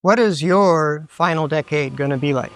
What is your final decade going to be like?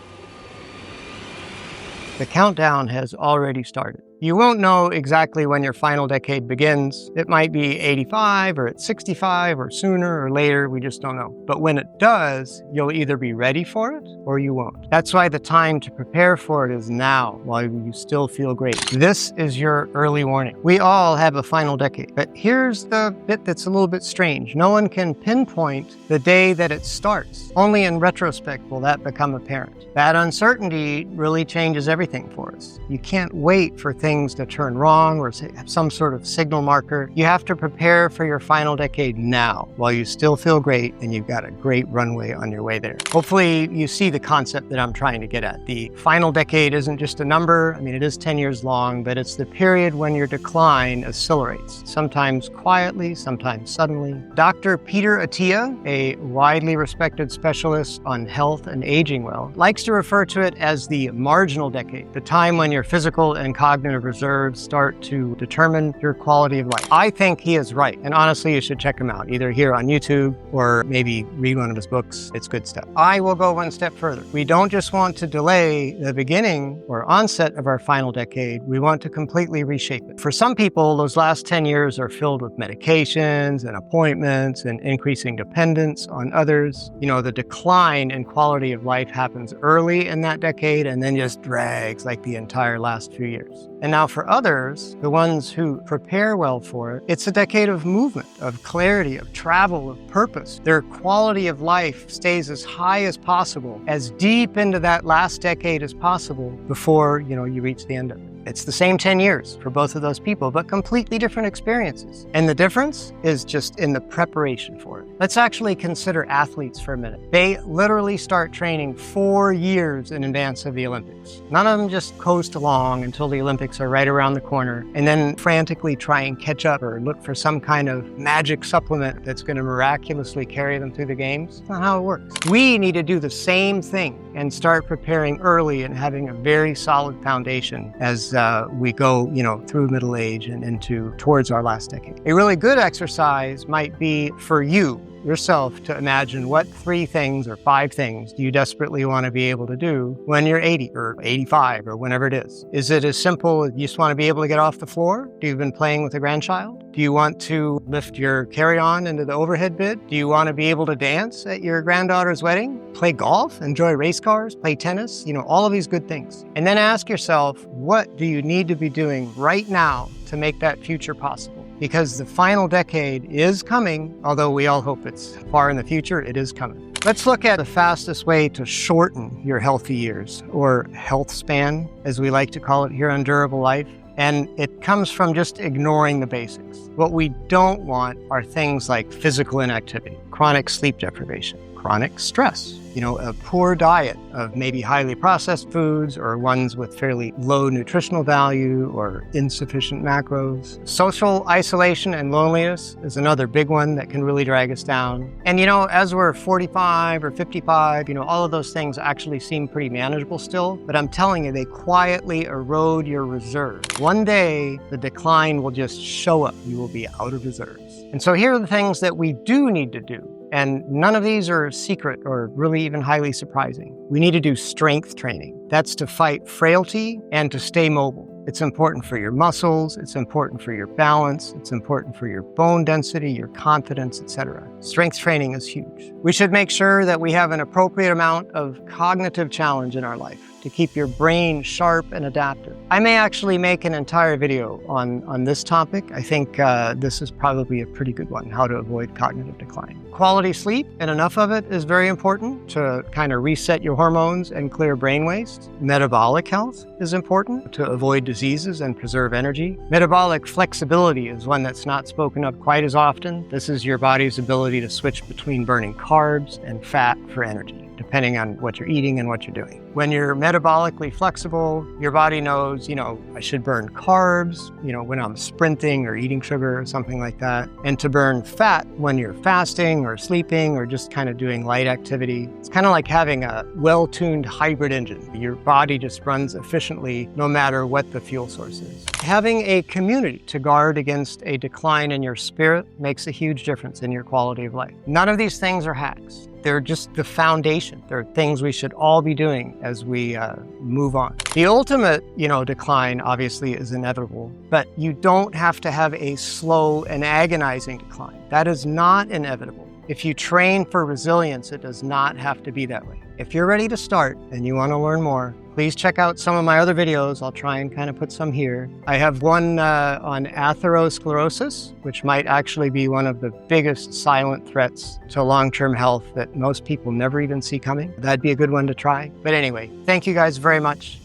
The countdown has already started. You won't know exactly when your final decade begins. It might be 85 or at 65 or sooner or later, we just don't know. But when it does, you'll either be ready for it or you won't. That's why the time to prepare for it is now, while you still feel great. This is your early warning. We all have a final decade, but here's the bit that's a little bit strange. No one can pinpoint the day that it starts. Only in retrospect will that become apparent. That uncertainty really changes everything for us. You can't wait for things to turn wrong or have some sort of signal marker. You have to prepare for your final decade now while you still feel great and you've got a great runway on your way there. Hopefully you see the concept that I'm trying to get at. The final decade isn't just a number. I mean, it is 10 years long, but it's the period when your decline accelerates, sometimes quietly, sometimes suddenly. Dr. Peter Attia, a widely respected specialist on health and aging well, likes to refer to it as the marginal decade, the time when your physical and cognitive reserves start to determine your quality of life. I think he is right, and honestly, you should check him out, either here on YouTube or maybe read one of his books. It's good stuff. I will go one step further. We don't just want to delay the beginning or onset of our final decade, we want to completely reshape it. For some people, those last 10 years are filled with medications and appointments and increasing dependence on others. You know, the decline in quality of life happens early in that decade and then just drags like the entire last few years. And now for others, the ones who prepare well for it, it's a decade of movement, of clarity, of travel, of purpose. Their quality of life stays as high as possible, as deep into that last decade as possible before, you reach the end of it. It's the same 10 years for both of those people, but completely different experiences. And the difference is just in the preparation for it. Let's actually consider athletes for a minute. They literally start training 4 years in advance of the Olympics. None of them just coast along until the Olympics are right around the corner and then frantically try and catch up or look for some kind of magic supplement that's going to miraculously carry them through the games. That's not how it works. We need to do the same thing and start preparing early and having a very solid foundation as we go, through middle age and towards our last decade. A really good exercise might be for you, yourself, to imagine what 3 things or 5 things do you desperately want to be able to do when you're 80 or 85 or whenever it is. Is it as simple as you just want to be able to get off the floor? Do you have been playing with a grandchild? Do you want to lift your carry-on into the overhead bid? Do you want to be able to dance at your granddaughter's wedding? Play golf? Enjoy race cars? Play tennis? All of these good things. And then ask yourself, what do you need to be doing right now to make that future possible? Because the final decade is coming, although we all hope it's far in the future, it is coming. Let's look at the fastest way to shorten your healthy years, or health span, as we like to call it here on Durable Life. And it comes from just ignoring the basics. What we don't want are things like physical inactivity, chronic sleep deprivation, chronic stress, a poor diet of maybe highly processed foods or ones with fairly low nutritional value or insufficient macros. Social isolation and loneliness is another big one that can really drag us down. And as we're 45 or 55, all of those things actually seem pretty manageable still, but I'm telling you, they quietly erode your reserves. One day, the decline will just show up. You will be out of reserves. And so here are the things that we do need to do. And none of these are secret or really even highly surprising. We need to do strength training. That's to fight frailty and to stay mobile. It's important for your muscles, it's important for your balance, it's important for your bone density, your confidence, etc. Strength training is huge. We should make sure that we have an appropriate amount of cognitive challenge in our life to keep your brain sharp and adaptive. I may actually make an entire video on this topic. I think this is probably a pretty good one, how to avoid cognitive decline. Quality sleep, and enough of it, is very important to kind of reset your hormones and clear brain waste. Metabolic health is important to avoid diseases and preserve energy. Metabolic flexibility is one that's not spoken of quite as often. This is your body's ability to switch between burning carbs and fat for energy, depending on what you're eating and what you're doing. When you're metabolically flexible, your body knows, I should burn carbs, when I'm sprinting or eating sugar or something like that. And to burn fat when you're fasting or sleeping or just kind of doing light activity. It's kind of like having a well-tuned hybrid engine. Your body just runs efficiently no matter what the fuel source is. Having a community to guard against a decline in your spirit makes a huge difference in your quality of life. None of these things are hacks. They're just the foundation. They're things we should all be doing as we move on. The ultimate, decline obviously is inevitable, but you don't have to have a slow and agonizing decline. That is not inevitable. If you train for resilience, it does not have to be that way. If you're ready to start and you want to learn more, please check out some of my other videos. I'll try and kind of put some here. I have one on atherosclerosis, which might actually be one of the biggest silent threats to long-term health that most people never even see coming. That'd be a good one to try. But anyway, thank you guys very much.